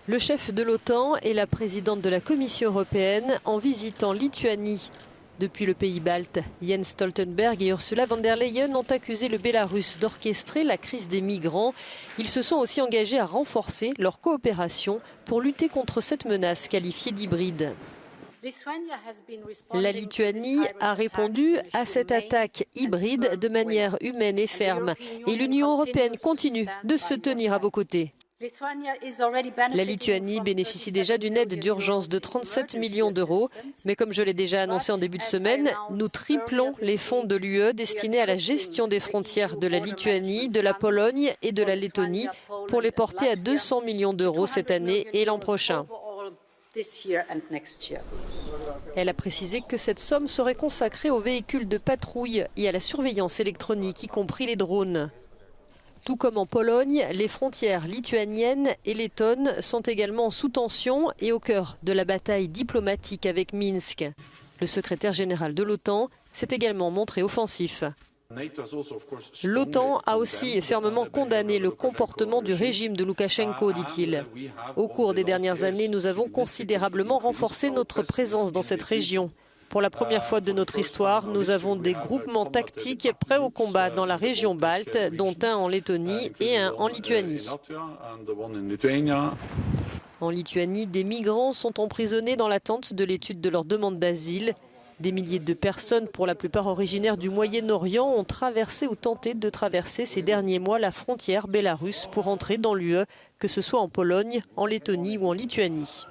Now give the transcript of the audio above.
Le chef de l'OTAN et la présidente de la Commission européenne en visitant Lituanie. Depuis le pays balte, Jens Stoltenberg et Ursula von der Leyen ont accusé le Bélarus d'orchestrer la crise des migrants. Ils se sont aussi engagés à renforcer leur coopération pour lutter contre cette menace qualifiée d'hybride. La Lituanie a répondu à cette attaque hybride de manière humaine et ferme. Et l'Union européenne continue de se tenir à vos côtés. La Lituanie bénéficie déjà d'une aide d'urgence de 37 millions d'euros. Mais comme je l'ai déjà annoncé en début de semaine, nous triplons les fonds de l'UE destinés à la gestion des frontières de la Lituanie, de la Pologne et de la Lettonie pour les porter à 200 millions d'euros cette année et l'an prochain. Elle a précisé que cette somme serait consacrée aux véhicules de patrouille et à la surveillance électronique, y compris les drones. Tout comme en Pologne, les frontières lituaniennes et lettonnes sont également sous tension et au cœur de la bataille diplomatique avec Minsk. Le secrétaire général de l'OTAN s'est également montré offensif. L'OTAN a aussi fermement condamné le comportement du régime de Loukachenko, dit-il. Au cours des dernières années, nous avons considérablement renforcé notre présence dans cette région. Pour la première fois de notre histoire, nous avons des groupements tactiques prêts au combat dans la région balte, dont un en Lettonie et un en Lituanie. En Lituanie, des migrants sont emprisonnés dans l'attente de l'étude de leur demande d'asile. Des milliers de personnes, pour la plupart originaires du Moyen-Orient, ont traversé ou tenté de traverser ces derniers mois la frontière bélarusse pour entrer dans l'UE, que ce soit en Pologne, en Lettonie ou en Lituanie.